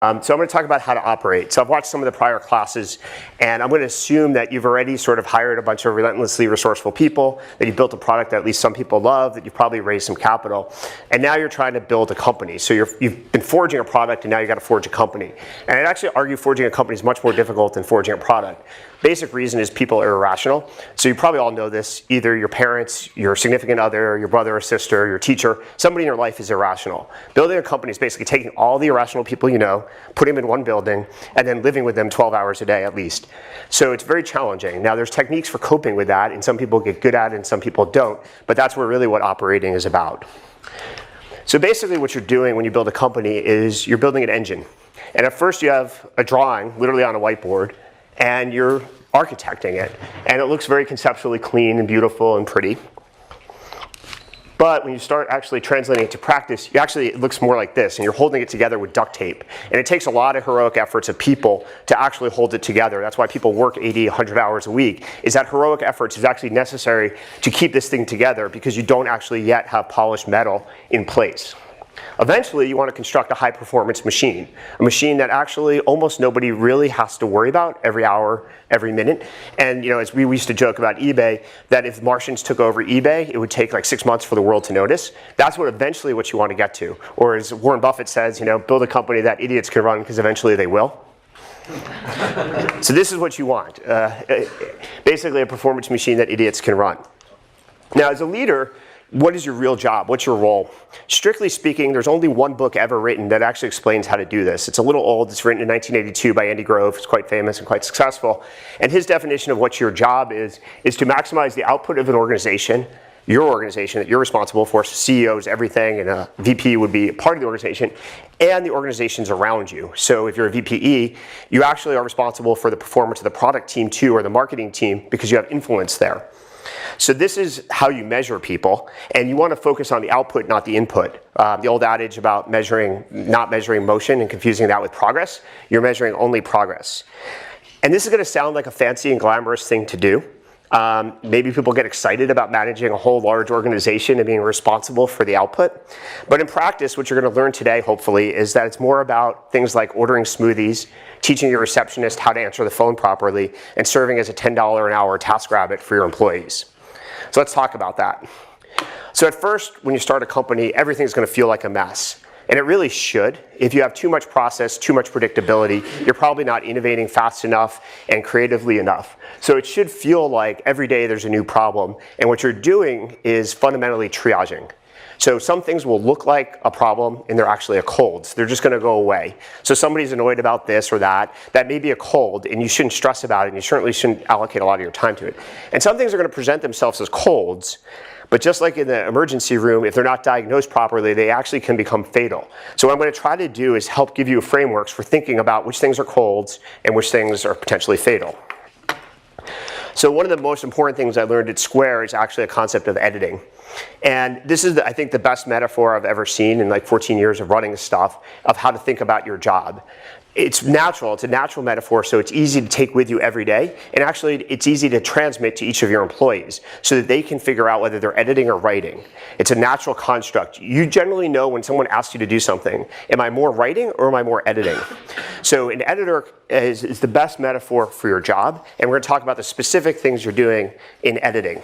So I'm going to talk about how to operate. So I've watched some of the prior classes, and I'm going to assume that you've already sort of hired a bunch of relentlessly resourceful people, that you've built a product that at least some people love, that you've probably raised some capital, and now you're trying to build a company. So you've been forging a product, and now you've got to forge a company. And I'd actually argue forging a company is much more difficult than forging a product. Basic reason is people are irrational. So you probably all know this. Either your parents, your significant other, your brother or sister, your teacher, somebody in your life is irrational. Building a company is basically taking all the irrational people you know, putting them in one building, and then living with them 12 hours a day at least. So it's very challenging. Now there's techniques for coping with that, and some people get good at it and some people don't, but that's really what operating is about. So basically what you're doing when you build a company is you're building an engine. And at first you have a drawing, literally on a whiteboard, and you're architecting it. And it looks very conceptually clean and beautiful and pretty. But when you start actually translating it to practice, it looks more like this, and you're holding it together with duct tape. And it takes a lot of heroic efforts of people to actually hold it together. That's why people work 80, 100 hours a week, is that heroic efforts is actually necessary to keep this thing together because you don't actually yet have polished metal in place. Eventually, you want to construct a high-performance machine, a machine that actually almost nobody really has to worry about every hour, every minute. And as we used to joke about eBay, that if Martians took over eBay, it would take like 6 months for the world to notice. That's what you want to get to. Or as Warren Buffett says, build a company that idiots can run because eventually they will. So this is what you want. Basically a performance machine that idiots can run. Now, as a leader, what is your real job? What's your role? Strictly speaking, there's only one book ever written that actually explains how to do this. It's a little old. It's written in 1982 by Andy Grove. It's quite famous and quite successful. And his definition of what your job is to maximize the output of an organization, your organization that you're responsible for. So CEO is everything, and a VP would be part of the organization, and the organizations around you. So if you're a VPE, you actually are responsible for the performance of the product team too, or the marketing team, because you have influence there. So this is how you measure people, and you want to focus on the output, not the input. The old adage about not measuring motion and confusing that with progress, you're measuring only progress. And this is going to sound like a fancy and glamorous thing to do. Maybe people get excited about managing a whole large organization and being responsible for the output. But in practice, what you're going to learn today, hopefully, is that it's more about things like ordering smoothies, teaching your receptionist how to answer the phone properly, and serving as a $10 an hour TaskRabbit for your employees. So let's talk about that. So at first, when you start a company, everything's going to feel like a mess. And it really should. If you have too much process, too much predictability, you're probably not innovating fast enough and creatively enough. So it should feel like every day there's a new problem. And what you're doing is fundamentally triaging. So some things will look like a problem and they're actually a cold. So they're just going to go away. So somebody's annoyed about this or that. That may be a cold, and you shouldn't stress about it, and you certainly shouldn't allocate a lot of your time to it. And some things are going to present themselves as colds. But just like in the emergency room, if they're not diagnosed properly, they actually can become fatal. So what I'm going to try to do is help give you frameworks for thinking about which things are colds and which things are potentially fatal. So one of the most important things I learned at Square is actually a concept of editing. And this is, I think, the best metaphor I've ever seen in like 14 years of running this stuff of how to think about your job. It's natural. It's a natural metaphor, so it's easy to take with you every day. And actually, it's easy to transmit to each of your employees so that they can figure out whether they're editing or writing. It's a natural construct. You generally know when someone asks you to do something, am I more writing or am I more editing? So an editor is the best metaphor for your job. And we're going to talk about the specific things you're doing in editing.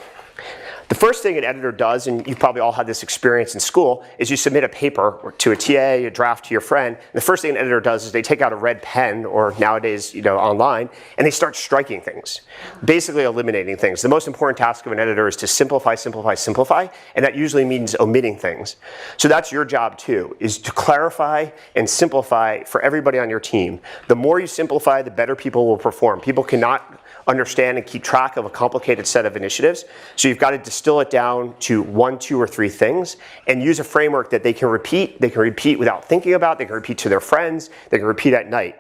The first thing an editor does, and you've probably all had this experience in school, is you submit a paper to a TA, a draft to your friend. And the first thing an editor does is they take out a red pen, or nowadays, online, and they start striking things, basically eliminating things. The most important task of an editor is to simplify, simplify, simplify, and that usually means omitting things. So that's your job too, is to clarify and simplify for everybody on your team. The more you simplify, the better people will perform. People cannot understand and keep track of a complicated set of initiatives. So you've got to distill it down to 1, 2, or 3 things and use a framework that they can repeat. They can repeat without thinking about. They can repeat to their friends. They can repeat at night.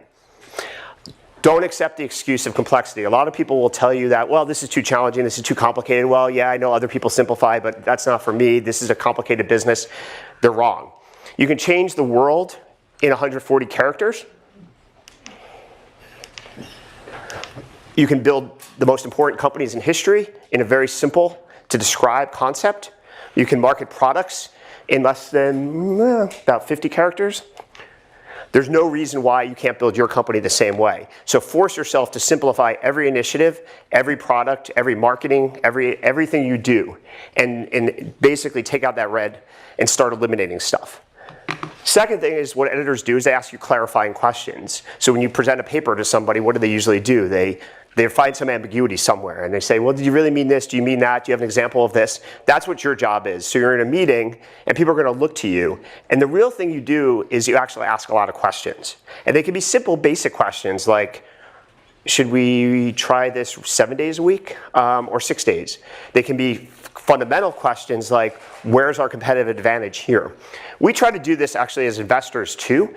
Don't accept the excuse of complexity. A lot of people will tell you that, well, this is too challenging, this is too complicated. Well, yeah, I know other people simplify, but that's not for me. This is a complicated business. They're wrong. You can change the world in 140 characters. You can build the most important companies in history in a very simple to describe concept. You can market products in less than about 50 characters. There's no reason why you can't build your company the same way. So force yourself to simplify every initiative, every product, every marketing, everything you do, and basically take out that red and start eliminating stuff. Second thing is what editors do is they ask you clarifying questions. So when you present a paper to somebody, what do they usually do? They find some ambiguity somewhere and they say, well, did you really mean this? Do you mean that? Do you have an example of this? That's what your job is. So you're in a meeting and people are going to look to you. And the real thing you do is you actually ask a lot of questions. And they can be simple, basic questions like, should we try this 7 days a week or 6 days? They can be fundamental questions like, where's our competitive advantage here? We try to do this actually as investors too.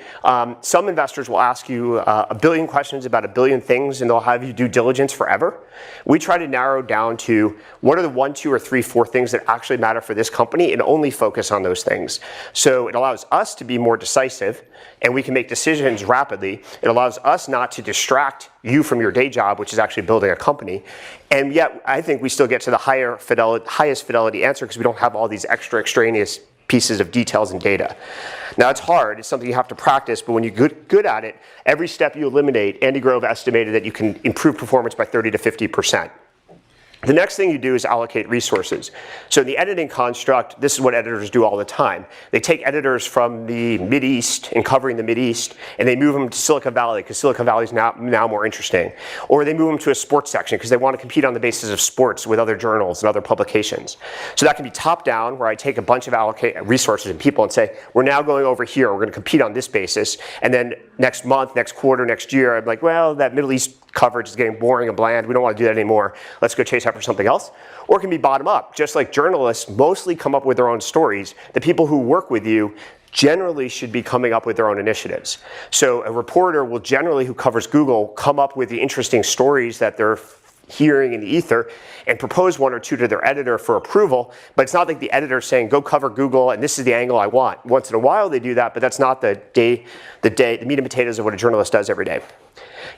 Some investors will ask you a billion questions about a billion things and they'll have you do diligence forever. We try to narrow down to what are the 1, 2, or 3, 4 things that actually matter for this company and only focus on those things. So it allows us to be more decisive and we can make decisions rapidly. It allows us not to distract you from your day job, which is actually building a company. And yet I think we still get to the highest fidelity answer because we don't have all these extra extraneous pieces of details and data. Now it's hard, it's something you have to practice, but when you're good at it, every step you eliminate, Andy Grove estimated that you can improve performance by 30 to 50%. The next thing you do is allocate resources. So in the editing construct, this is what editors do all the time. They take editors from the Mideast and covering the Mideast, and they move them to Silicon Valley because Silicon Valley is now more interesting. Or they move them to a sports section because they want to compete on the basis of sports with other journals and other publications. So that can be top down, where I take a bunch of resources and people and say, we're now going over here, we're going to compete on this basis. And then next month, next quarter, next year, I'm like, well, that Middle East coverage is getting boring and bland. We don't want to do that anymore. Let's go chase after something else. Or it can be bottom up. Just like journalists mostly come up with their own stories, the people who work with you generally should be coming up with their own initiatives. So a reporter will generally, who covers Google, come up with the interesting stories that they're hearing in the ether and propose 1 or 2 to their editor for approval, but it's not like the editor saying, go cover Google and this is the angle I want. Once in a while they do that, but that's not the meat and potatoes of what a journalist does every day.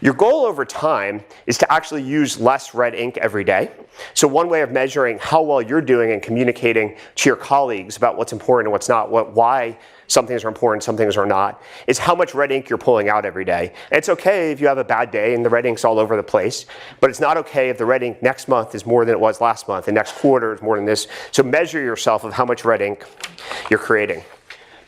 Your goal over time is to actually use less red ink every day. So one way of measuring how well you're doing and communicating to your colleagues about what's important and what's not, why some things are important, some things are not, is how much red ink you're pulling out every day. And it's okay if you have a bad day and the red ink's all over the place, but it's not okay if the red ink next month is more than it was last month and next quarter is more than this. So measure yourself of how much red ink you're creating.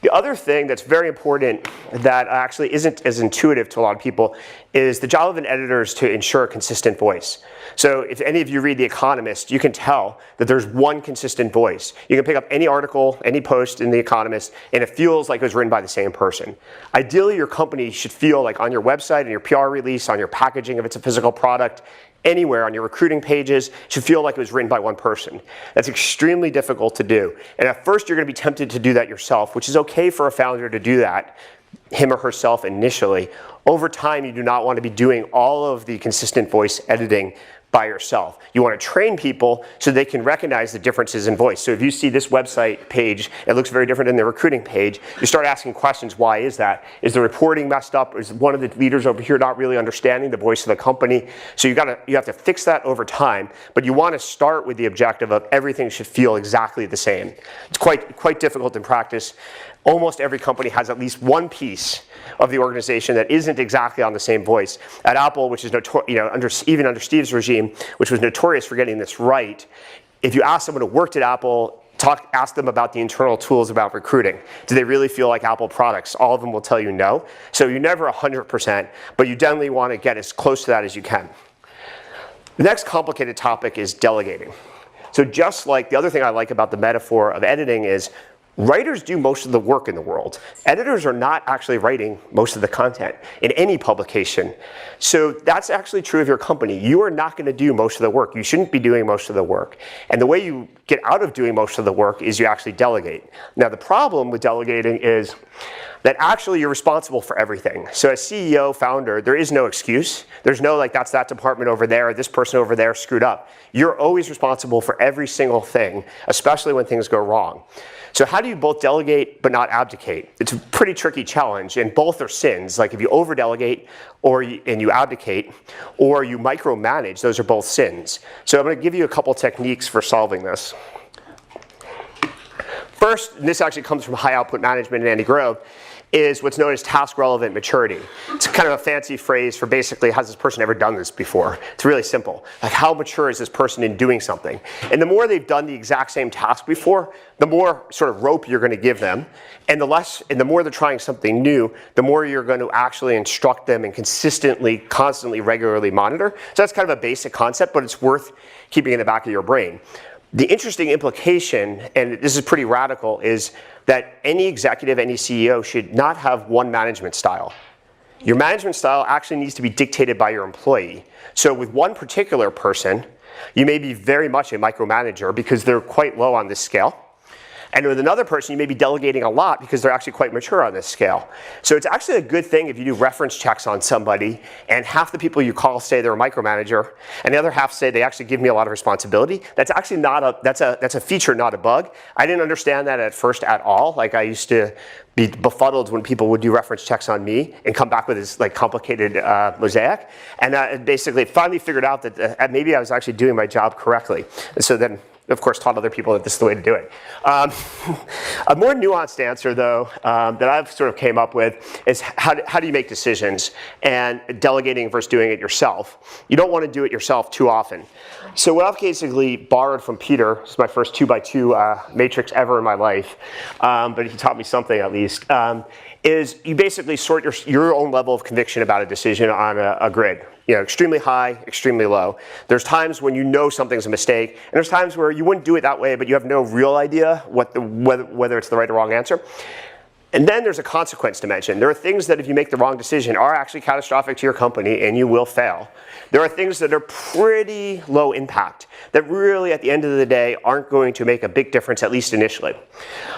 The other thing that's very important that actually isn't as intuitive to a lot of people is the job of an editor is to ensure a consistent voice. So if any of you read The Economist, you can tell that there's one consistent voice. You can pick up any article, any post in The Economist, and it feels like it was written by the same person. Ideally, your company should feel like on your website, on your PR release, on your packaging if it's a physical product, anywhere on your recruiting pages, should feel like it was written by one person. That's extremely difficult to do. And at first you're going to be tempted to do that yourself, which is okay for a founder to do that, him or herself initially. Over time, you do not want to be doing all of the consistent voice editing by yourself. You want to train people so they can recognize the differences in voice. So if you see this website page, it looks very different than the recruiting page, you start asking questions, why is that? Is the reporting messed up? Is one of the leaders over here not really understanding the voice of the company? So you have to fix that over time, but you want to start with the objective of everything should feel exactly the same. It's quite difficult in practice. Almost every company has at least one piece of the organization that isn't exactly on the same voice. At Apple, which is even under Steve's regime, which was notorious for getting this right, if you ask someone who worked at Apple, ask them about the internal tools about recruiting. Do they really feel like Apple products? All of them will tell you no. So you're never 100%, but you definitely want to get as close to that as you can. The next complicated topic is delegating. So just like the other thing I like about the metaphor of editing is writers do most of the work in the world. Editors are not actually writing most of the content in any publication. So that's actually true of your company. You are not going to do most of the work. You shouldn't be doing most of the work. And the way you get out of doing most of the work is you actually delegate. Now the problem with delegating is that actually you're responsible for everything. So as CEO, founder, there is no excuse. There's no like, that's that department over there, this person over there screwed up. You're always responsible for every single thing, especially when things go wrong. So how do you both delegate but not abdicate? It's a pretty tricky challenge, and both are sins. Like if you over-delegate and you abdicate, or you micromanage, those are both sins. So I'm going to give you a couple techniques for solving this. First, and this actually comes from high output management and Andy Grove, is what's known as task-relevant maturity. It's kind of a fancy phrase for basically, has this person ever done this before? It's really simple. Like, how mature is this person in doing something? And the more they've done the exact same task before, the more sort of rope you're going to give them, and the more they're trying something new, the more you're going to actually instruct them and consistently, constantly, regularly monitor. So that's kind of a basic concept, but it's worth keeping in the back of your brain. The interesting implication, and this is pretty radical, is that any executive, any CEO should not have one management style. Your management style actually needs to be dictated by your employee. So with one particular person, you may be very much a micromanager because they're quite low on this scale. And with another person, you may be delegating a lot because they're actually quite mature on this scale. So it's actually a good thing if you do reference checks on somebody and half the people you call say they're a micromanager and the other half say they actually give me a lot of responsibility. That's actually that's a feature, not a bug. I didn't understand that at first at all. Like, I used to be befuddled when people would do reference checks on me and come back with this like complicated mosaic. And I basically finally figured out that maybe I was actually doing my job correctly. And so then, of course, taught other people that this is the way to do it. A more nuanced answer, though, that I've sort of came up with is how do you make decisions, and delegating versus doing it yourself. You don't want to do it yourself too often. So what I've basically borrowed from Peter, this is my first 2x2 matrix ever in my life, but he taught me something at least, is you basically sort your own level of conviction about a decision on a grid. You know, extremely high, extremely low. There's times when you know something's a mistake, and there's times where you wouldn't do it that way, but you have no real idea whether it's the right or wrong answer. And then there's a consequence dimension. There are things that if you make the wrong decision are actually catastrophic to your company and you will fail. There are things that are pretty low impact that really at the end of the day aren't going to make a big difference, at least initially.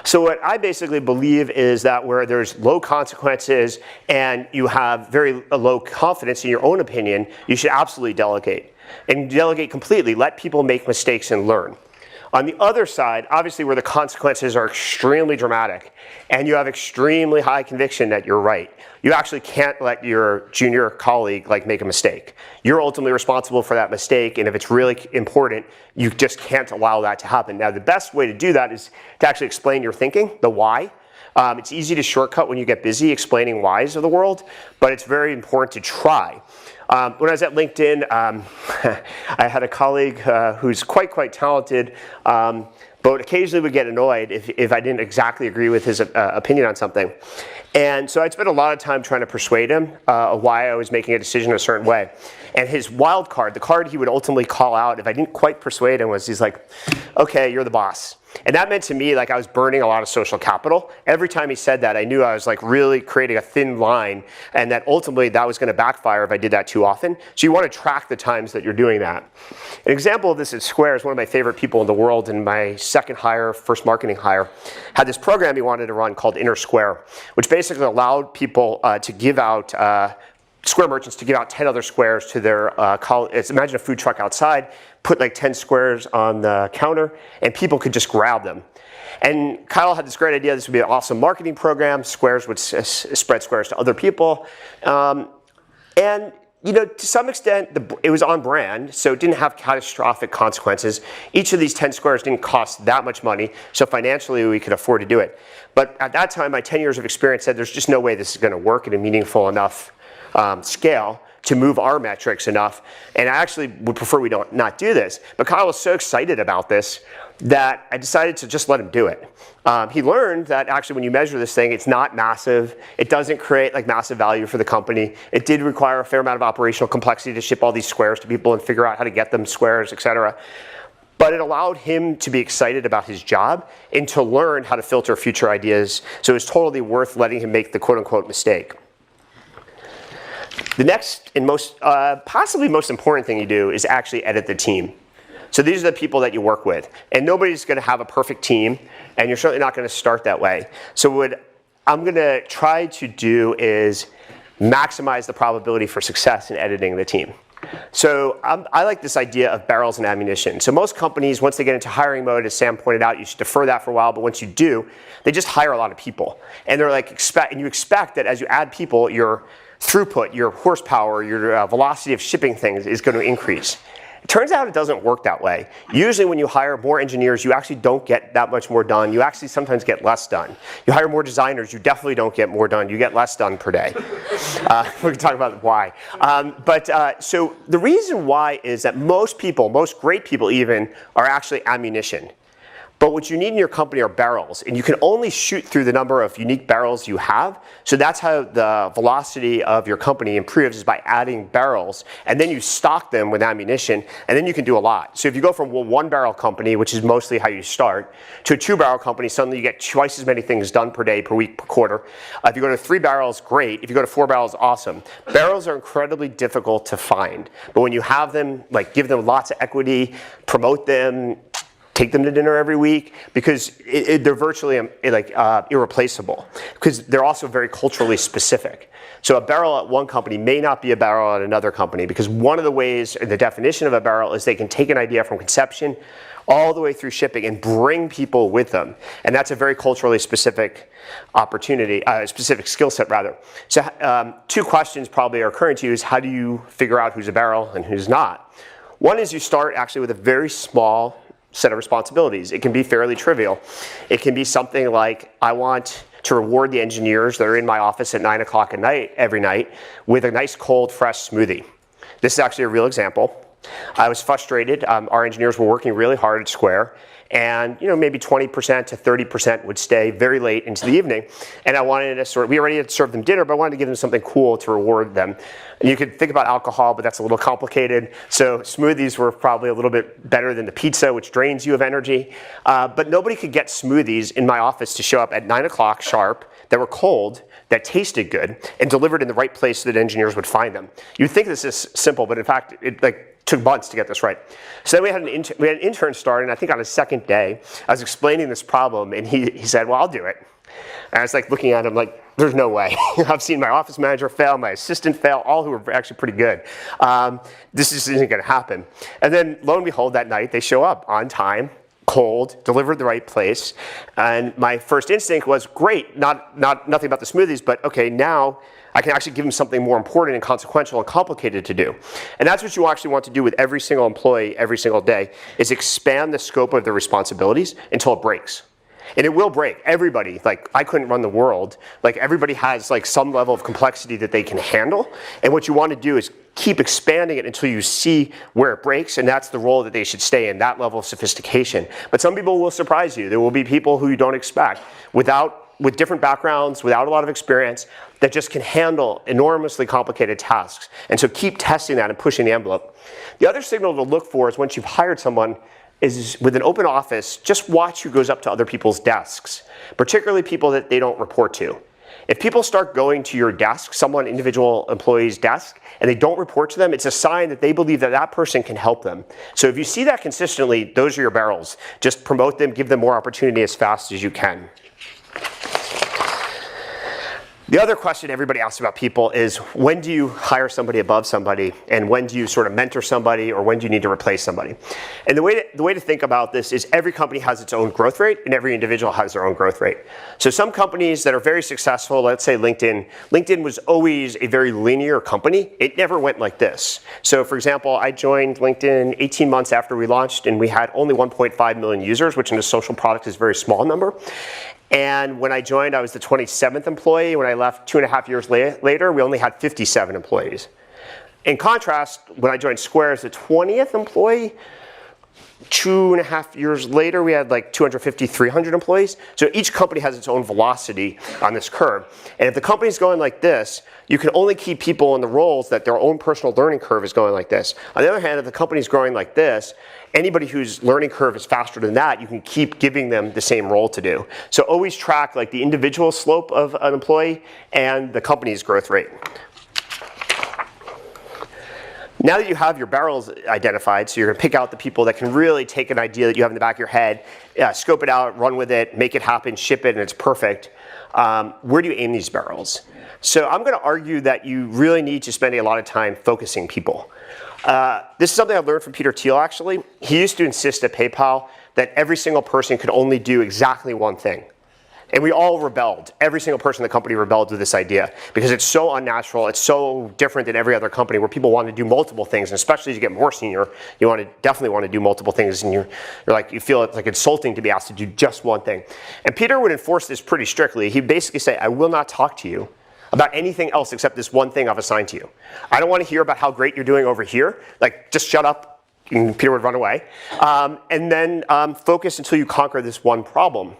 So what I basically believe is that where there's low consequences and you have very low confidence in your own opinion, you should absolutely delegate. And delegate completely. Let people make mistakes and learn. On the other side, obviously where the consequences are extremely dramatic and you have extremely high conviction that you're right, you actually can't let your junior colleague make a mistake. You're ultimately responsible for that mistake, and if it's really important, you just can't allow that to happen. Now, the best way to do that is to actually explain your thinking, the why. It's easy to shortcut when you get busy explaining whys of the world, but it's very important to try. When I was at LinkedIn, I had a colleague who's quite talented, but occasionally would get annoyed if I didn't exactly agree with his opinion on something. And so I'd spent a lot of time trying to persuade him why I was making a decision a certain way. And his wild card, the card he would ultimately call out if I didn't quite persuade him, was he's like, okay, you're the boss. And that meant to me I was burning a lot of social capital. Every time he said that, I knew I was really creating a thin line, and that ultimately that was going to backfire if I did that too often. So you want to track the times that you're doing that. An example of this at Square is one of my favorite people in the world, and my second hire, first marketing hire, had this program he wanted to run called Inner Square, which basically allowed people to give out Square merchants to give out 10 other squares to their colleagues. Imagine a food truck outside, put 10 squares on the counter, and people could just grab them. And Kyle had this great idea. This would be an awesome marketing program. Squares would spread squares to other people. And to some extent, it was on brand, so it didn't have catastrophic consequences. Each of these 10 squares didn't cost that much money, so financially we could afford to do it. But at that time, my 10 years of experience said there's just no way this is going to work at a meaningful enough scale to move our metrics enough, and I actually would prefer we not do this. But Kyle was so excited about this that I decided to just let him do it. He learned that actually when you measure this thing, it's not massive. It doesn't create massive value for the company. It did require a fair amount of operational complexity to ship all these squares to people and figure out how to get them squares, etc. But it allowed him to be excited about his job and to learn how to filter future ideas. So it was totally worth letting him make the quote-unquote mistake. The next and possibly most important thing you do is actually edit the team. So these are the people that you work with. And nobody's going to have a perfect team, and you're certainly not going to start that way. So what I'm going to try to do is maximize the probability for success in editing the team. So I like this idea of barrels and ammunition. So most companies, once they get into hiring mode, as Sam pointed out, you should defer that for a while, but once you do, they just hire a lot of people. And they're and you expect that as you add people, your throughput, your horsepower, your velocity of shipping things is going to increase. It turns out it doesn't work that way. Usually when you hire more engineers, you actually don't get that much more done. You actually sometimes get less done. You hire more designers, you definitely don't get more done. You get less done per day. We can talk about why. So the reason why is that most people, most great people even, are actually ammunition. But what you need in your company are barrels, and you can only shoot through the number of unique barrels you have. So that's how the velocity of your company improves, is by adding barrels, and then you stock them with ammunition, and then you can do a lot. So if you go from a 1-barrel company, which is mostly how you start, to a 2-barrel company, suddenly you get twice as many things done per day, per week, per quarter. If you go to 3 barrels, great. If you go to 4 barrels, awesome. Barrels are incredibly difficult to find, but when you have them, like give them lots of equity, promote them, take them to dinner every week, because they're virtually irreplaceable, because they're also very culturally specific. So a barrel at one company may not be a barrel at another company, because one of the ways, the definition of a barrel is they can take an idea from conception all the way through shipping and bring people with them. And that's a very culturally specific opportunity, specific skill set rather. So 2 questions probably are occurring to you is, how do you figure out who's a barrel and who's not? One is you start actually with a very small set of responsibilities. It can be fairly trivial. It can be something like, I want to reward the engineers that are in my office at 9 o'clock at night, every night, with a nice cold, fresh smoothie. This is actually a real example. I was frustrated. Our engineers were working really hard at Square, and maybe 20% to 30% would stay very late into the evening. And I wanted to we already had served them dinner, but I wanted to give them something cool to reward them. And you could think about alcohol, but that's a little complicated. So smoothies were probably a little bit better than the pizza, which drains you of energy. But nobody could get smoothies in my office to show up at 9 o'clock sharp, that were cold, that tasted good, and delivered in the right place so that engineers would find them. You'd think this is simple, but in fact, it took months to get this right. So then we had an intern start, and I think on his second day, I was explaining this problem, and he said, well, I'll do it. And I was looking at him like, there's no way. I've seen my office manager fail, my assistant fail, all who are actually pretty good. This just isn't going to happen. And then lo and behold, that night they show up on time, cold, delivered the right place. And my first instinct was, great, nothing about the smoothies, but okay, now I can actually give them something more important and consequential and complicated to do. And that's what you actually want to do with every single employee every single day, is expand the scope of their responsibilities until it breaks. And it will break. Everybody, I couldn't run the world. Everybody has some level of complexity that they can handle. And what you want to do is keep expanding it until you see where it breaks, and that's the role that they should stay in, that level of sophistication. But some people will surprise you. There will be people who you don't expect, with different backgrounds, without a lot of experience, that just can handle enormously complicated tasks. And so keep testing that and pushing the envelope. The other signal to look for is, once you've hired someone, is with an open office, just watch who goes up to other people's desks, particularly people that they don't report to. If people start going to your desk, individual employee's desk, and they don't report to them, it's a sign that they believe that that person can help them. So if you see that consistently, those are your barrels. Just promote them, give them more opportunity as fast as you can. The other question everybody asks about people is, when do you hire somebody above somebody, and when do you sort of mentor somebody, or when do you need to replace somebody? And the way to think about this is, every company has its own growth rate, and every individual has their own growth rate. So some companies that are very successful, let's say LinkedIn was always a very linear company. It never went like this. So for example, I joined LinkedIn 18 months after we launched, and we had only 1.5 million users, which in a social product is a very small number. And when I joined, I was the 27th employee. When I left 2.5 years later, we only had 57 employees. In contrast, when I joined Square as the 20th employee, 2.5 years later, we had 250, 300 employees. So each company has its own velocity on this curve. And if the company's going like this, you can only keep people in the roles that their own personal learning curve is going like this. On the other hand, if the company's growing like this, anybody whose learning curve is faster than that, you can keep giving them the same role to do. So always track the individual slope of an employee and the company's growth rate. Now that you have your barrels identified, so you're going to pick out the people that can really take an idea that you have in the back of your head, scope it out, run with it, make it happen, ship it, and it's perfect. Where do you aim these barrels? So I'm going to argue that you really need to spend a lot of time focusing people. This is something I learned from Peter Thiel, actually. He used to insist at PayPal that every single person could only do exactly one thing. And we all rebelled. Every single person in the company rebelled with this idea because it's so unnatural. It's so different than every other company where people want to do multiple things. And especially as you get more senior, you definitely want to do multiple things. And you feel it's like insulting to be asked to do just one thing. And Peter would enforce this pretty strictly. He'd basically say, I will not talk to you about anything else except this one thing I've assigned to you. I don't want to hear about how great you're doing over here. Like, just shut up. And Peter would run away. And then focus until you conquer this one problem.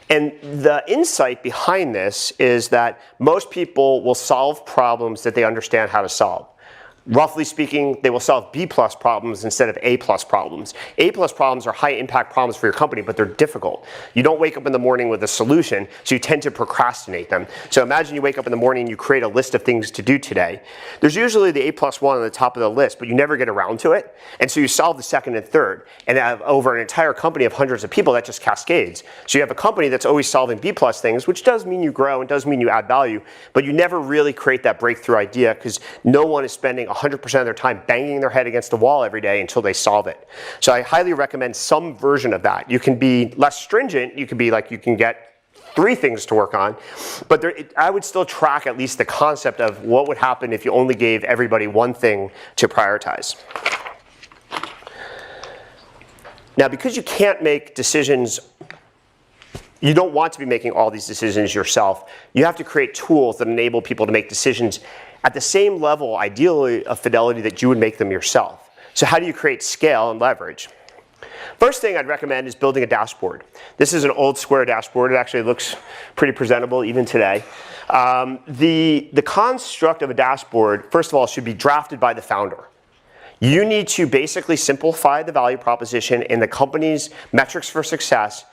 And the insight behind this is that most people will solve problems that they understand how to solve. Roughly speaking, they will solve B+ problems instead of A+ problems. A+ problems are high impact problems for your company, but they're difficult. You don't wake up in the morning with a solution, so you tend to procrastinate them. So imagine you wake up in the morning and you create a list of things to do today. There's usually the A+1 on the top of the list, but you never get around to it. And so you solve the second and third. And over an entire company of hundreds of people, that just cascades. So you have a company that's always solving B+ things, which does mean you grow and does mean you add value, but you never really create that breakthrough idea because no one is spending 100% of their time banging their head against the wall every day until they solve it. So I highly recommend some version of that. You can be less stringent. You can be like, you can get 3 things to work on, but I would still track at least the concept of what would happen if you only gave everybody one thing to prioritize. Now, because you can't make decisions, you don't want to be making all these decisions yourself. You have to create tools that enable people to make decisions at the same level, ideally, of fidelity that you would make them yourself. So how do you create scale and leverage? First thing I'd recommend is building a dashboard. This is an old square dashboard. It actually looks pretty presentable even today. The construct of a dashboard, first of all, should be drafted by the founder. You need to basically simplify the value proposition and the company's metrics for success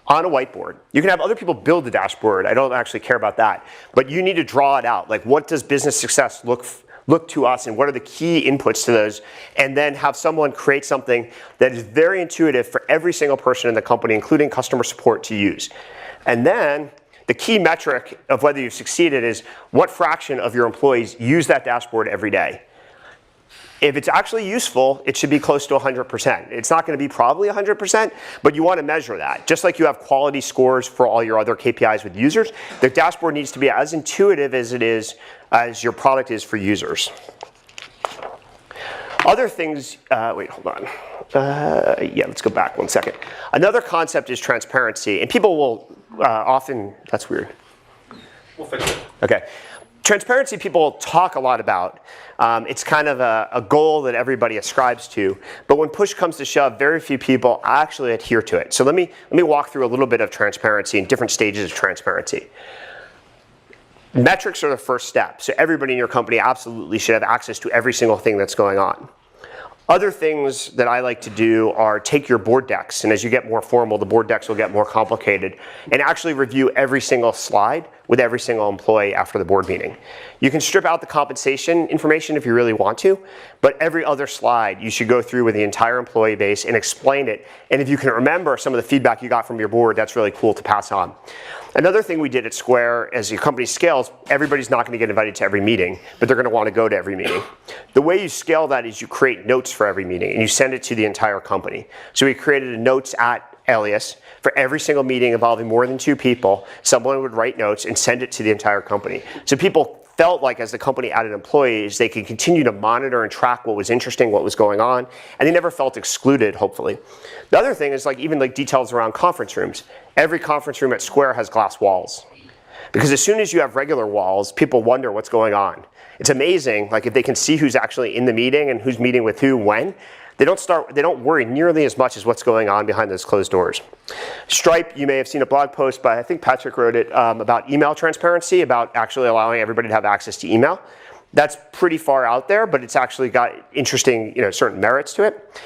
on a whiteboard. You can have other people build the dashboard. I don't actually care about that. But you need to draw it out. Like, what does business success look to us, and what are the key inputs to those? And then have someone create something that is very intuitive for every single person in the company, including customer support, to use. And then the key metric of whether you've succeeded is what fraction of your employees use that dashboard every day. If it's actually useful, it should be close to 100%. It's not going to be probably 100%, but you want to measure that. Just like you have quality scores for all your other KPIs with users, the dashboard needs to be as intuitive as your product is for users. Other things, wait, hold on. Yeah, let's go back one second. Another concept is transparency, and people will often, that's weird. We'll fix it. Okay. Transparency people talk a lot about. It's kind of a goal that everybody ascribes to, but when push comes to shove, very few people actually adhere to it. So let me walk through a little bit of transparency and different stages of transparency. Metrics are the first step, so everybody in your company absolutely should have access to every single thing that's going on. Other things that I like to do are take your board decks, and as you get more formal, the board decks will get more complicated, and actually review every single slide with every single employee after the board meeting. You can strip out the compensation information if you really want to, but every other slide you should go through with the entire employee base and explain it, and if you can remember some of the feedback you got from your board, that's really cool to pass on. Another thing we did at Square, as your company scales, everybody's not going to get invited to every meeting, but they're going to want to go to every meeting. The way you scale that is you create notes for every meeting, and you send it to the entire company. So we created a notes at alias for every single meeting involving more than 2 people. Someone would write notes and send it to the entire company. So people felt like as the company added employees, they could continue to monitor and track what was interesting, what was going on, and they never felt excluded, hopefully. The other thing is even details around conference rooms. Every conference room at Square has glass walls. Because as soon as you have regular walls, people wonder what's going on. It's amazing, if they can see who's actually in the meeting and who's meeting with who when, they don't worry nearly as much as what's going on behind those closed doors. Stripe, you may have seen a blog post by, I think Patrick wrote it, about email transparency, about actually allowing everybody to have access to email. That's pretty far out there, but it's actually got interesting, certain merits to it.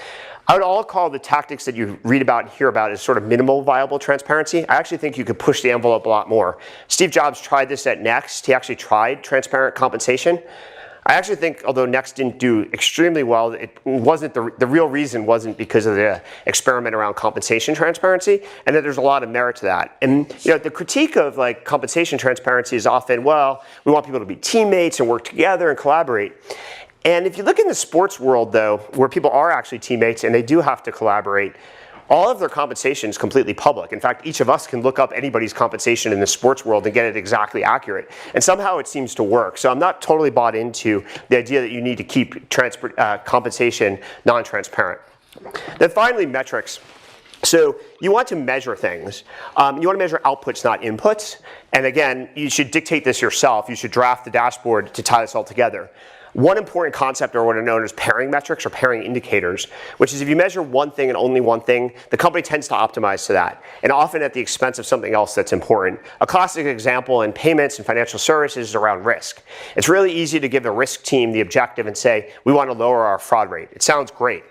I would all call the tactics that you read about and hear about as sort of minimal viable transparency. I actually think you could push the envelope a lot more. Steve Jobs tried this at Next. He actually tried transparent compensation. I actually think, although Next didn't do extremely well, it wasn't the real reason wasn't because of the experiment around compensation transparency, and that there's a lot of merit to that. And the critique of compensation transparency is often, well, we want people to be teammates and work together and collaborate. And if you look in the sports world, though, where people are actually teammates and they do have to collaborate, all of their compensation is completely public. In fact, each of us can look up anybody's compensation in the sports world and get it exactly accurate. And somehow it seems to work. So I'm not totally bought into the idea that you need to keep compensation non-transparent. Then finally, metrics. So you want to measure things. You want to measure outputs, not inputs. And again, you should dictate this yourself. You should draft the dashboard to tie this all together. One important concept are what are known as pairing metrics or pairing indicators, which is if you measure one thing and only one thing, the company tends to optimize to that, and often at the expense of something else that's important. A classic example in payments and financial services is around risk. It's really easy to give the risk team the objective and say, we want to lower our fraud rate. It sounds great.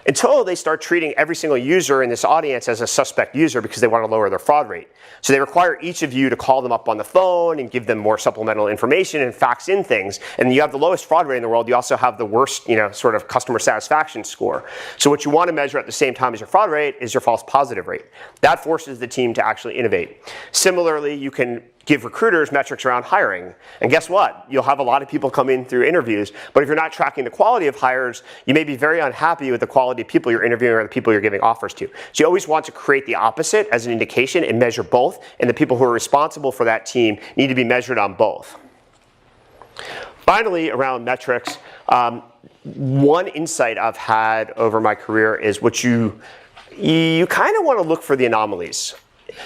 Until they start treating every single user in this audience as a suspect user because they want to lower their fraud rate. So they require each of you to call them up on the phone and give them more supplemental information and fax in things. And you have the lowest fraud rate in the world. You also have the worst, sort of customer satisfaction score. So what you want to measure at the same time as your fraud rate is your false positive rate. That forces the team to actually innovate. Similarly, you can give recruiters metrics around hiring. And guess what? You'll have a lot of people come in through interviews, but if you're not tracking the quality of hires, you may be very unhappy with the quality of people you're interviewing or the people you're giving offers to. So you always want to create the opposite as an indication and measure both, and the people who are responsible for that team need to be measured on both. Finally, around metrics, one insight I've had over my career is you kind of want to look for the anomalies.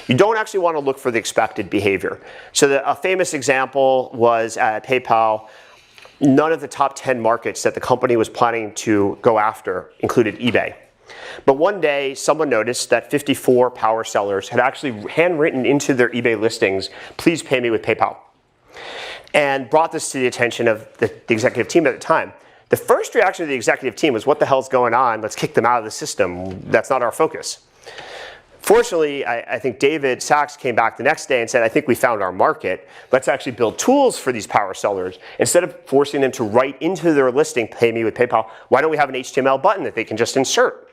You don't actually want to look for the expected behavior. So a famous example was at PayPal. None of the top 10 markets that the company was planning to go after included eBay. But one day, someone noticed that 54 power sellers had actually handwritten into their eBay listings, please pay me with PayPal, and brought this to the attention of the executive team at the time. The first reaction of the executive team was, what the hell's going on? Let's kick them out of the system. That's not our focus. Fortunately, I think David Sachs came back the next day and said, I think we found our market. Let's actually build tools for these power sellers. Instead of forcing them to write into their listing, pay me with PayPal, why don't we have an HTML button that they can just insert?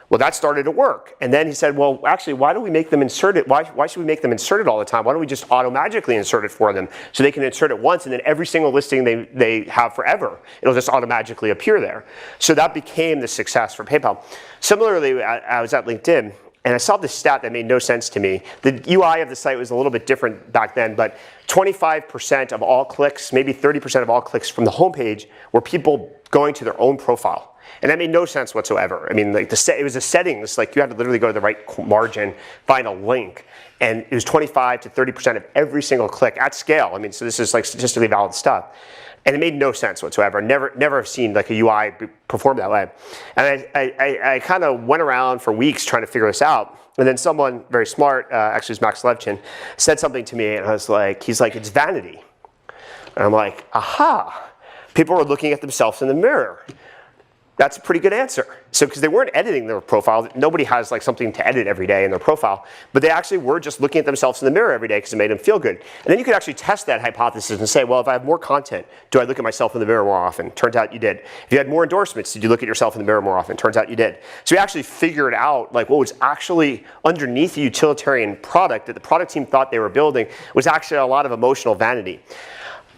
Well, that started to work. And then he said, well, actually, why don't we make them insert it? Why should we make them insert it all the time? Why don't we just auto-magically insert it for them so they can insert it once, and then every single listing they have forever, it'll just automatically appear there. So that became the success for PayPal. Similarly, I was at LinkedIn, and I saw this stat that made no sense to me. The UI of the site was a little bit different back then, but 25% of all clicks, maybe 30% of all clicks from the homepage were people going to their own profile. And that made no sense whatsoever. I mean, it was the settings, like you had to literally go to the right margin, find a link, and it was 25 to 30% of every single click at scale. I mean, so this is like statistically valid stuff. And it made no sense whatsoever. Never have seen like a UI perform that way. And I kind of went around for weeks trying to figure this out. And then someone very smart, actually it was Max Levchin, said something to me, and I was like, he's like, it's vanity. And I'm like, aha. People were looking at themselves in the mirror. That's a pretty good answer. So, because they weren't editing their profile, nobody has like something to edit every day in their profile, but they actually were just looking at themselves in the mirror every day because it made them feel good. And then you could actually test that hypothesis and say, well, if I have more content, do I look at myself in the mirror more often? Turns out you did. If you had more endorsements, did you look at yourself in the mirror more often? Turns out you did. So we actually figured out like what was actually underneath the utilitarian product that the product team thought they were building was actually a lot of emotional vanity.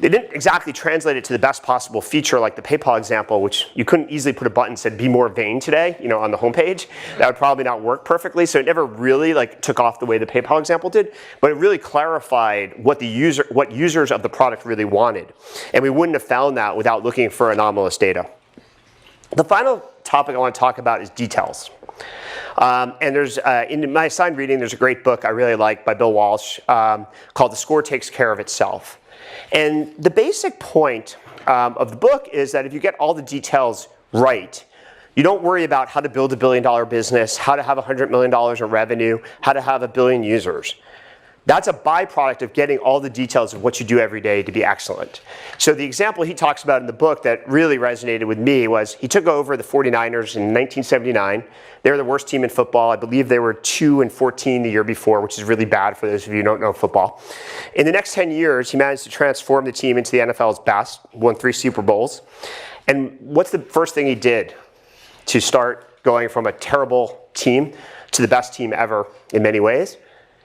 They didn't exactly translate it to the best possible feature like the PayPal example, which you couldn't easily put a button that said be more vain today, on the homepage. That would probably not work perfectly. So it never really took off the way the PayPal example did, but it really clarified what users of the product really wanted. And we wouldn't have found that without looking for anomalous data. The final topic I want to talk about is details. And there's, in my assigned reading, there's a great book I really like by Bill Walsh called The Score Takes Care of Itself. And the basic point of the book is that if you get all the details right, you don't worry about how to build $1 billion business, how to have $100 million in revenue, how to have 1 billion users. That's a byproduct of getting all the details of what you do every day to be excellent. So the example he talks about in the book that really resonated with me was he took over the 49ers in 1979. They were the worst team in football. I believe they were 2-14 the year before, which is really bad for those of you who don't know football. In the next 10 years, he managed to transform the team into the NFL's best, won 3 Super Bowls. And what's the first thing he did to start going from a terrible team to the best team ever in many ways?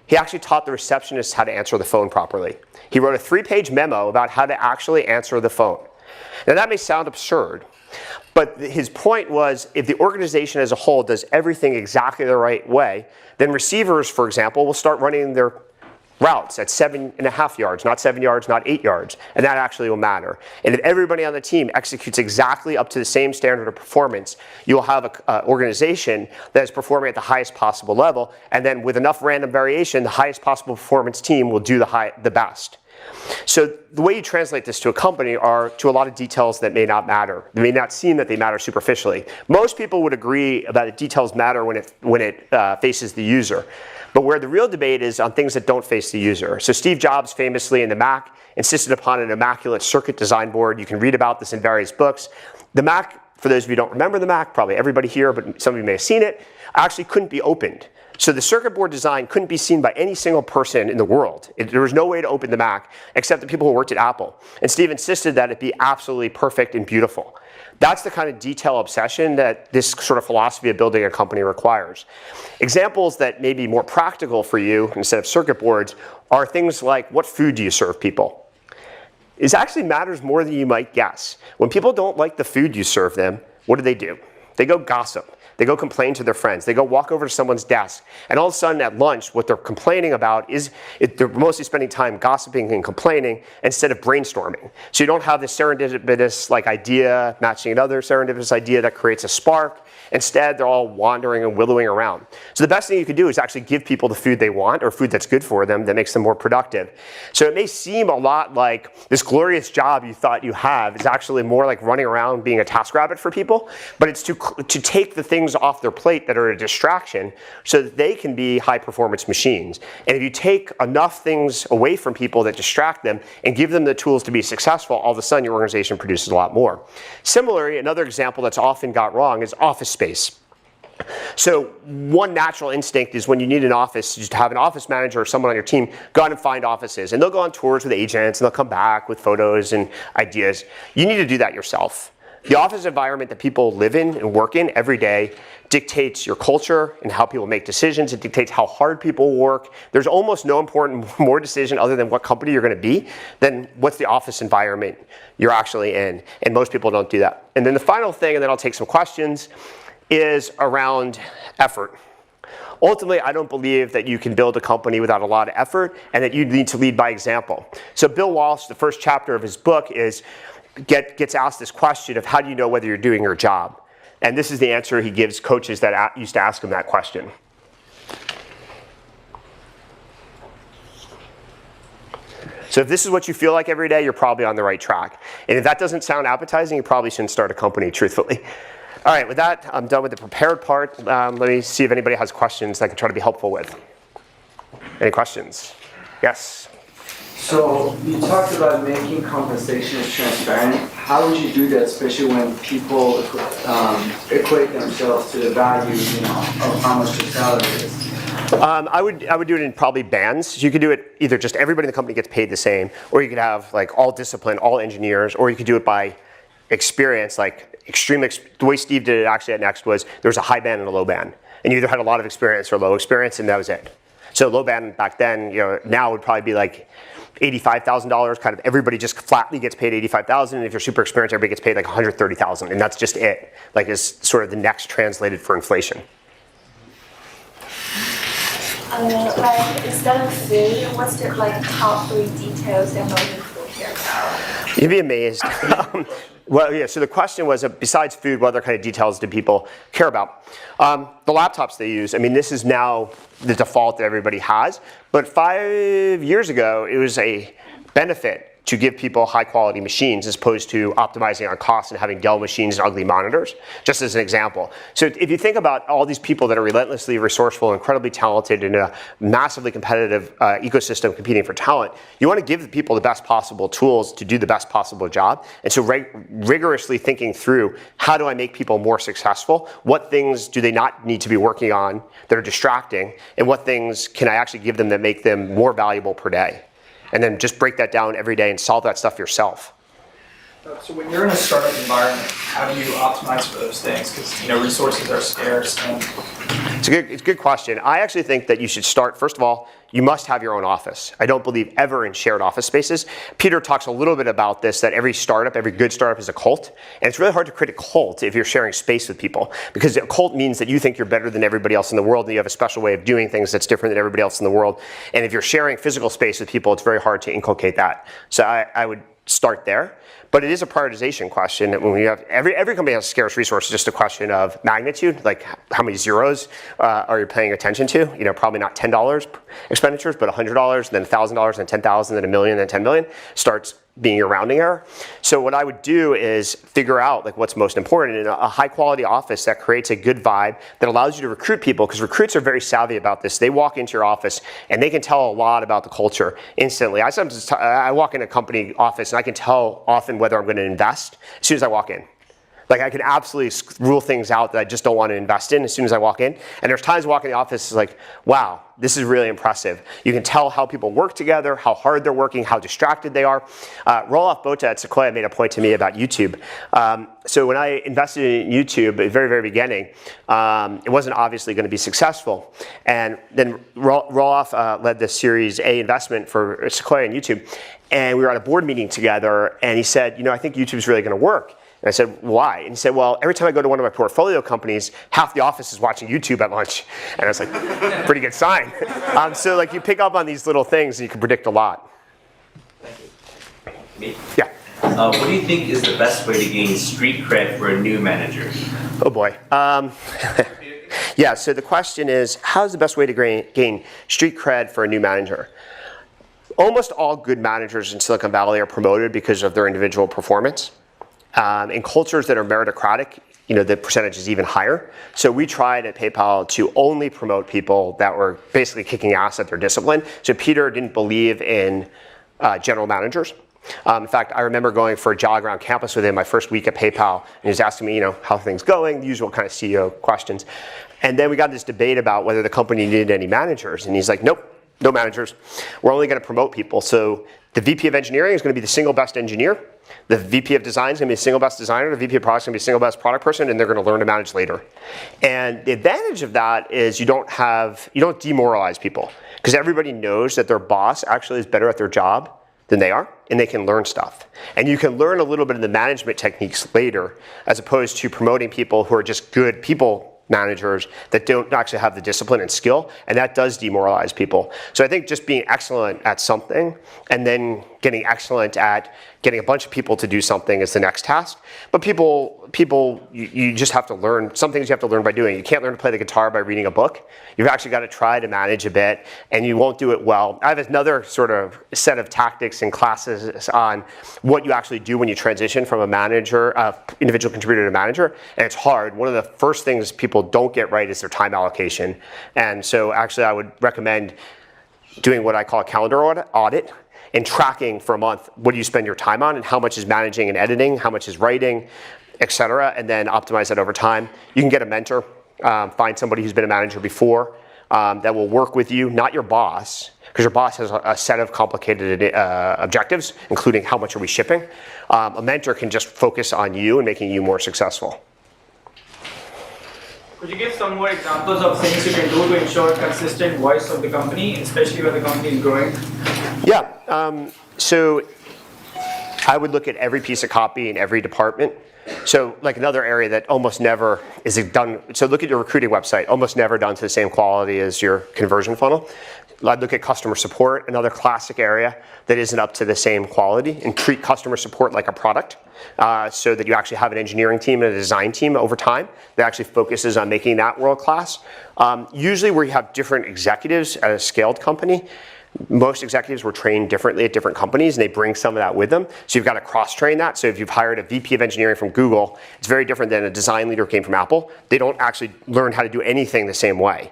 He actually taught the receptionists how to answer the phone properly. He wrote a 3-page memo about how to actually answer the phone. Now that may sound absurd, but his point was if the organization as a whole does everything exactly the right way, then receivers, for example, will start running their routes at 7.5 yards, not 7 yards, not 8 yards, and that actually will matter. And if everybody on the team executes exactly up to the same standard of performance, you will have an organization that is performing at the highest possible level, and then with enough random variation, the highest possible performance team will do the best. So the way you translate this to a company are to a lot of details that may not matter. They may not seem that they matter superficially. Most people would agree that details matter when it faces the user. But where the real debate is on things that don't face the user. So Steve Jobs famously in the Mac insisted upon an immaculate circuit design board. You can read about this in various books. The Mac, for those of you who don't remember the Mac, probably everybody here, but some of you may have seen it, actually couldn't be opened. So the circuit board design couldn't be seen by any single person in the world. There was no way to open the Mac except the people who worked at Apple. And Steve insisted that it be absolutely perfect and beautiful. That's the kind of detail obsession that this sort of philosophy of building a company requires. Examples that may be more practical for you instead of circuit boards are things like what food do you serve people? It actually matters more than you might guess. When people don't like the food you serve them, what do? They go gossip. They go complain to their friends. They go walk over to someone's desk. And all of a sudden at lunch, what they're complaining about is they're mostly spending time gossiping and complaining instead of brainstorming. So you don't have this serendipitous idea matching another serendipitous idea that creates a spark. Instead, they're all wandering and willowing around. So the best thing you can do is actually give people the food they want or food that's good for them that makes them more productive. So it may seem a lot like this glorious job you thought you have is actually more like running around being a TaskRabbit for people, but it's to take the things off their plate that are a distraction so that they can be high-performance machines. And if you take enough things away from people that distract them and give them the tools to be successful, all of a sudden your organization produces a lot more. Similarly, another example that's often got wrong is office space. So one natural instinct is when you need an office, just to have an office manager or someone on your team go out and find offices. And they'll go on tours with agents and they'll come back with photos and ideas. You need to do that yourself. The office environment that people live in and work in every day dictates your culture and how people make decisions. It dictates how hard people work. There's almost no more decision other than what company you're going to be than what's the office environment you're actually in. And most people don't do that. And then the final thing, and then I'll take some questions, is around effort. Ultimately, I don't believe that you can build a company without a lot of effort and that you need to lead by example. So Bill Walsh, the first chapter of his book gets asked this question of how do you know whether you're doing your job? And this is the answer he gives coaches that used to ask him that question. So if this is what you feel like every day, you're probably on the right track. And if that doesn't sound appetizing, you probably shouldn't start a company, truthfully. All right, with that, I'm done with the prepared part. Let me see if anybody has questions that I can try to be helpful with. Any questions? Yes? So you talked about making compensation transparent. How would you do that, especially when people equate themselves to the value, of how much their salary is? I would do it in probably bands. So you could do it either just everybody in the company gets paid the same, or you could have all discipline, all engineers, or you could do it by experience, the way Steve did it actually at Next was there was a high band and a low band. And you either had a lot of experience or low experience, and that was it. So low band back then, now would probably be $85,000, kind of everybody just flatly gets paid $85,000, and if you're super experienced, everybody gets paid $130,000, and that's just it. Is sort of the next translated for inflation. Instead of food, what's the top 3 details that most people care about? You'd be amazed. Well, yeah, so the question was, besides food, what other kind of details do people care about? The laptops they use, this is now the default that everybody has, but 5 years ago, it was a benefit to give people high quality machines as opposed to optimizing on costs and having Dell machines and ugly monitors, just as an example. So if you think about all these people that are relentlessly resourceful, incredibly talented in a massively competitive ecosystem competing for talent, you want to give the people the best possible tools to do the best possible job. And so rigorously thinking through, how do I make people more successful? What things do they not need to be working on that are distracting? And what things can I actually give them that make them more valuable per day? And then just break that down every day and solve that stuff yourself. So when you're in a startup environment, how do you optimize for those things? Because resources are scarce. And It's a good question. I actually think that you should start, first of all, you must have your own office. I don't believe ever in shared office spaces. Peter talks a little bit about this, that every good startup is a cult. And it's really hard to create a cult if you're sharing space with people. Because a cult means that you think you're better than everybody else in the world and you have a special way of doing things that's different than everybody else in the world. And if you're sharing physical space with people, it's very hard to inculcate that. So I would start there. But it is a prioritization question. When we have every company has scarce resources, just a question of magnitude, like how many zeros are you paying attention to? Probably not $10 expenditures, but $100, then $1,000, then $10,000, then $1 million, then $10 million starts being your rounding error. So what I would do is figure out what's most important in a high quality office that creates a good vibe that allows you to recruit people, because recruits are very savvy about this. They walk into your office and they can tell a lot about the culture instantly. I walk in a company office and I can tell often whether I'm going to invest as soon as I walk in. I can absolutely rule things out that I just don't want to invest in as soon as I walk in. And there's times I walk in the office, it's like, wow, this is really impressive. You can tell how people work together, how hard they're working, how distracted they are. Roloff Bota at Sequoia made a point to me about YouTube. So when I invested in YouTube at the very, very beginning, it wasn't obviously going to be successful. And then Roloff led the Series A investment for Sequoia and YouTube. And we were at a board meeting together, and he said, I think YouTube's really going to work. And I said, why? And he said, well, every time I go to one of my portfolio companies, half the office is watching YouTube at lunch. And I was like, pretty good sign. So you pick up on these little things and you can predict a lot. Thank you. Me? Yeah. What do you think is the best way to gain street cred for a new manager? Oh boy. Yeah, so the question is, how's the best way to gain street cred for a new manager? Almost all good managers in Silicon Valley are promoted because of their individual performance. In cultures that are meritocratic, the percentage is even higher. So we tried at PayPal to only promote people that were basically kicking ass at their discipline. So Peter didn't believe in general managers. In fact, I remember going for a jog around campus with him my first week at PayPal, and he was asking me, how things going, the usual kind of CEO questions. And then we got this debate about whether the company needed any managers, and he's like, nope, no managers. We're only going to promote people. So the VP of engineering is going to be the single best engineer. The VP of design is going to be the single best designer. The VP of product is going to be the single best product person, and they're going to learn to manage later. And the advantage of that is you don't demoralize people, because everybody knows that their boss actually is better at their job than they are, and they can learn stuff. And you can learn a little bit of the management techniques later, as opposed to promoting people who are just good people managers that don't actually have the discipline and skill, and that does demoralize people. So I think just being excellent at something and then getting excellent at getting a bunch of people to do something is the next task. But you just have to learn. Some things you have to learn by doing. You can't learn to play the guitar by reading a book. You've actually got to try to manage a bit, and you won't do it well. I have another sort of set of tactics and classes on what you actually do when you transition from a manager, individual contributor to manager, and it's hard. One of the first things people don't get right is their time allocation. And so actually I would recommend doing what I call a calendar audit and tracking for a month what do you spend your time on and how much is managing and editing, how much is writing, etc., and then optimize that over time. You can get a mentor, find somebody who's been a manager before that will work with you, not your boss, because your boss has a set of complicated objectives, including how much are we shipping. A mentor can just focus on you and making you more successful. Could you give some more examples of things you can do to ensure consistent voice of the company, especially when the company is growing? Yeah, so I would look at every piece of copy in every department. So another area that almost never is done, so look at your recruiting website, almost never done to the same quality as your conversion funnel. I'd look at customer support, another classic area that isn't up to the same quality, and treat customer support like a product so that you actually have an engineering team and a design team over time that actually focuses on making that world class. Usually where you have different executives at a scaled company, most executives were trained differently at different companies, and they bring some of that with them. So you've got to cross-train that. So if you've hired a VP of engineering from Google, it's very different than a design leader who came from Apple. They don't actually learn how to do anything the same way.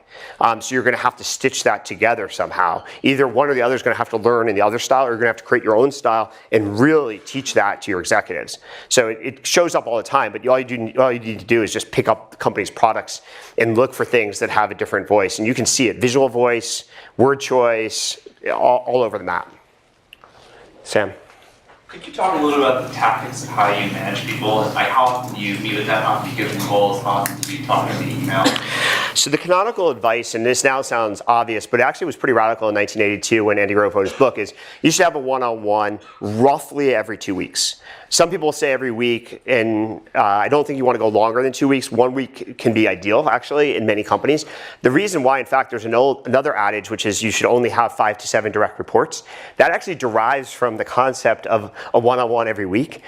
So you're going to have to stitch that together somehow. Either one or the other is going to have to learn in the other style, or you're going to have to create your own style and really teach that to your executives. So it shows up all the time, but all you need to do is just pick up the company's products and look for things that have a different voice. And you can see it, visual voice, word choice, all over the map. Sam? Could you talk a little about the tactics of how you manage people? Like how often do you meet with them? How often do you give them goals? How often do you talk to them in email? So the canonical advice, and this now sounds obvious, but it actually was pretty radical in 1982 when Andy wrote his book, is you should have a one-on-one roughly every 2 weeks. Some people say every week, and I don't think you want to go longer than 2 weeks. 1 week can be ideal, actually, in many companies. The reason why, in fact, there's another adage, which is you should only have 5 to 7 direct reports. That actually derives from the concept of a one-on-one every week,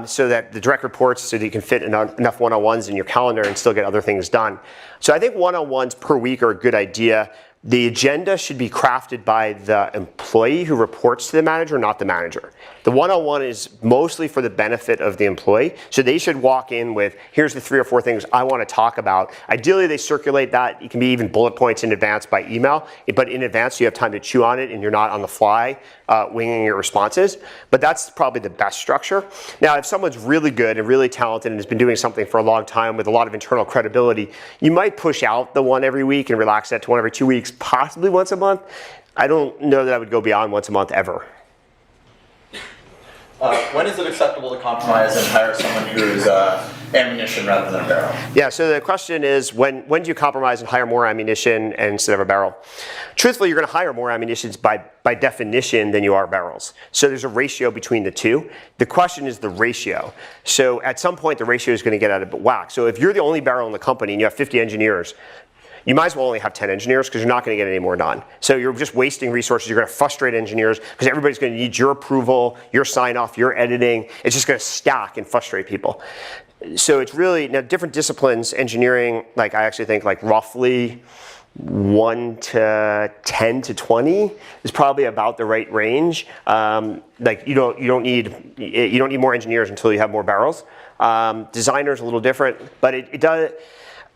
so that the direct reports, so that you can fit enough one-on-ones in your calendar and still get other things done. So I think one-on-ones per week are a good idea. The agenda should be crafted by the employee who reports to the manager, not the manager. The one-on-one is mostly for the benefit of the employee, so they should walk in with, here's the 3 or 4 things I want to talk about. Ideally, they circulate that. It can be even bullet points in advance by email, but in advance, you have time to chew on it and you're not on the fly winging your responses. But that's probably the best structure. Now, if someone's really good and really talented and has been doing something for a long time with a lot of internal credibility, you might push out the one every week and relax that to one every 2 weeks, possibly once a month. I don't know that I would go beyond once a month ever. When is it acceptable to compromise and hire someone who's ammunition rather than a barrel? Yeah, so the question is, when do you compromise and hire more ammunition instead of a barrel? Truthfully, you're going to hire more ammunitions by definition than you are barrels. So there's a ratio between the two. The question is the ratio. So at some point, the ratio is going to get out of whack. So if you're the only barrel in the company and you have 50 engineers, you might as well only have 10 engineers because you're not going to get any more done. So you're just wasting resources. You're going to frustrate engineers because everybody's going to need your approval, your sign off, your editing. It's just going to stack and frustrate people. So it's really, now different disciplines, engineering, like I actually think like roughly 1 to 10 to 20 is probably about the right range. Like you don't need more engineers until you have more barrels. Designers a little different, but it does.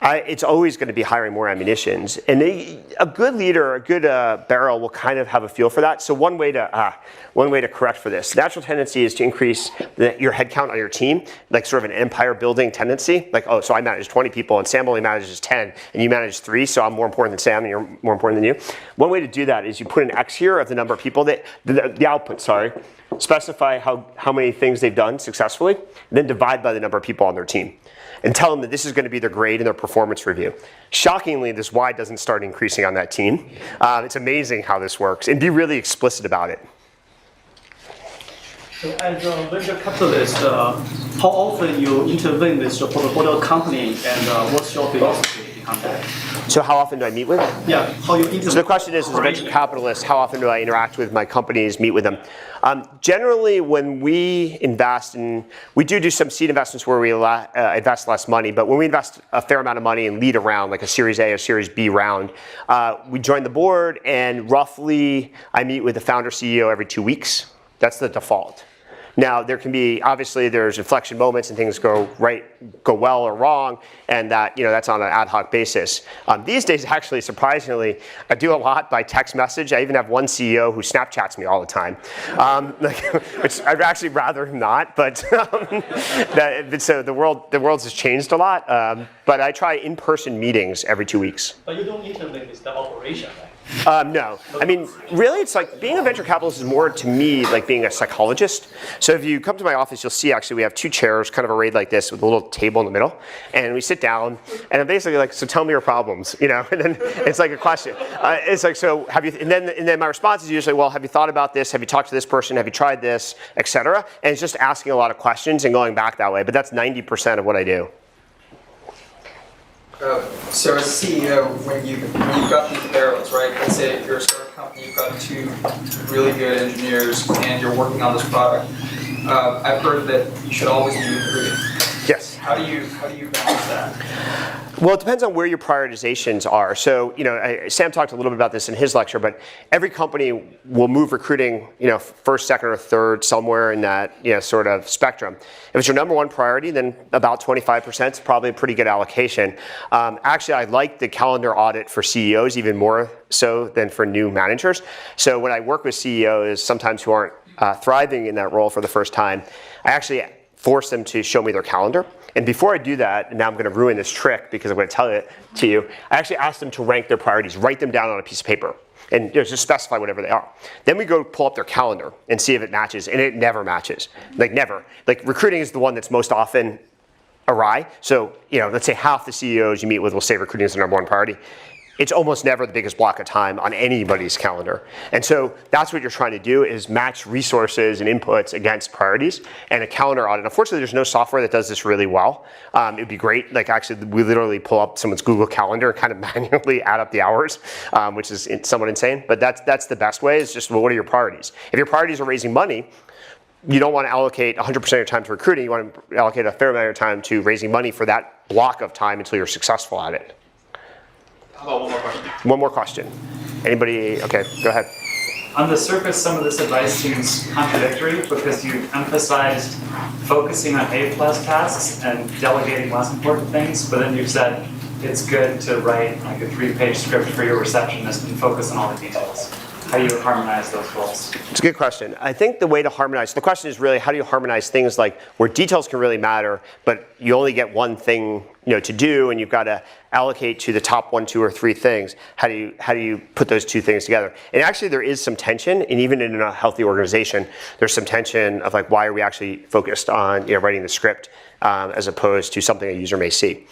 It's always going to be hiring more ammunitions, and a good leader, a good barrel will kind of have a feel for that. So one way to correct for this, natural tendency is to increase your headcount on your team, like sort of an empire building tendency. Like, oh, so I manage 20 people and Sam only manages 10, and you manage 3, so I'm more important than Sam and you're more important than you. One way to do that is you put an X here of the number of people that the output. Specify how many things they've done successfully, and then divide by the number of people on their team. And tell them that this is going to be their grade and their performance review. Shockingly, this Y doesn't start increasing on that team. It's amazing how this works, and be really explicit about it. So as a venture capitalist, how often you intervene with your portfolio company, and what's your philosophy behind that? So how often do I meet with? Yeah, how you intervene. So the question is, as a venture capitalist, how often do I interact with my companies, meet with them? Generally, when we invest, and we do some seed investments where we invest less money, but when we invest a fair amount of money and lead a round, like a Series A or Series B round, we join the board, and roughly I meet with the founder CEO every 2 weeks. That's the default. Now, there can be, obviously, there's inflection moments and things go well or wrong, and that's on an ad hoc basis. These days, actually, surprisingly, I do a lot by text message. I even have one CEO who Snapchats me all the time, which I'd actually rather him not, but so the world has changed a lot, but I try in-person meetings every 2 weeks. But you don't intervene with the operation, right? No. I mean, really, it's like being a venture capitalist is more to me like being a psychologist. So if you come to my office, you'll see actually we have 2 chairs kind of arrayed like this with a little table in the middle. And we sit down, and I'm basically like, so tell me your problems, and then it's like a question. It's like, so have you, and then my response is usually, well, have you thought about this? Have you talked to this person? Have you tried this, et cetera? And it's just asking a lot of questions and going back that way. But that's 90% of what I do. So as CEO, when you've got these barrels, right? Let's say if you're a startup company, you've got 2 really good engineers, and you're working on this product. I've heard that you should always be recruiting. Yes. How do you balance that? Well, it depends on where your prioritizations are. So, Sam talked a little bit about this in his lecture, but every company will move recruiting, first, second, or third, somewhere in that, sort of spectrum. If it's your number 1 priority, then about 25% is probably a pretty good allocation. Actually, I like the calendar audit for CEOs even more so than for new managers. So when I work with CEOs, sometimes who aren't thriving in that role for the first time, I actually force them to show me their calendar. And before I do that, and now I'm going to ruin this trick because I'm going to tell it to you, I actually asked them to rank their priorities, write them down on a piece of paper, and just specify whatever they are. Then we go pull up their calendar and see if it matches, and it never matches. Like never. Like recruiting is the one that's most often awry. So, let's say half the CEOs you meet with will say recruiting is the number one priority. It's almost never the biggest block of time on anybody's calendar. And so that's what you're trying to do is match resources and inputs against priorities and a calendar audit. Unfortunately, there's no software that does this really well. It'd be great. Like actually, we literally pull up someone's Google Calendar and kind of manually add up the hours, which is somewhat insane. But that's the best way is just, well, what are your priorities? If your priorities are raising money, you don't want to allocate 100% of your time to recruiting. You want to allocate a fair amount of your time to raising money for that block of time until you're successful at it. How about one more question? One more question. Anybody? Okay, go ahead. On the surface, some of this advice seems contradictory because you emphasized focusing on A-plus tasks and delegating less important things, but then you said it's good to write like a 3-page script for your receptionist and focus on all the details. How do you harmonize those goals? It's a good question. I think the way to harmonize, the question is really how do you harmonize things like where details can really matter, but you only get one thing to do and you've got to allocate to the top 1, 2, or 3 things. How do you put those 2 things together? And actually there is some tension, and even in a healthy organization, there's some tension of like why are we actually focused on writing the script as opposed to something a user may see.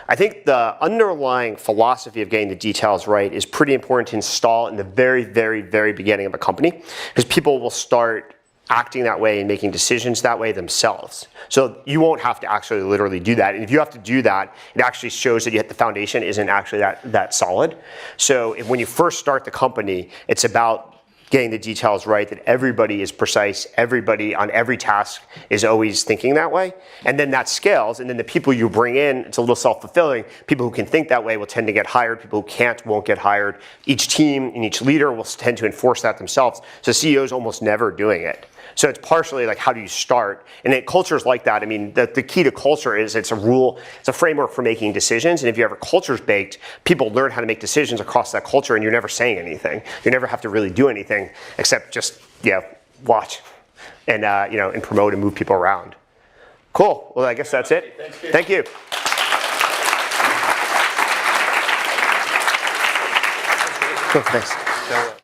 I think the underlying philosophy of getting the details right is pretty important to install in the very, very, very beginning of a company, because people will start acting that way and making decisions that way themselves. So you won't have to actually literally do that. And if you have to do that, it actually shows that the foundation isn't actually that solid. So when you first start the company, it's about getting the details right, that everybody is precise, everybody on every task is always thinking that way. And then that scales, and then the people you bring in, it's a little self-fulfilling. People who can think that way will tend to get hired. People who can't won't get hired. Each team and each leader will tend to enforce that themselves. So CEOs almost never doing it. So it's partially like how do you start? And cultures like that, I mean, the key to culture is it's a rule, it's a framework for making decisions. And if you have a culture's baked, people learn how to make decisions across that culture and you're never saying anything. You never have to really do anything except just, watch and, and promote and move people around. Cool. Well, I guess that's it. Thank you. Cool, thanks.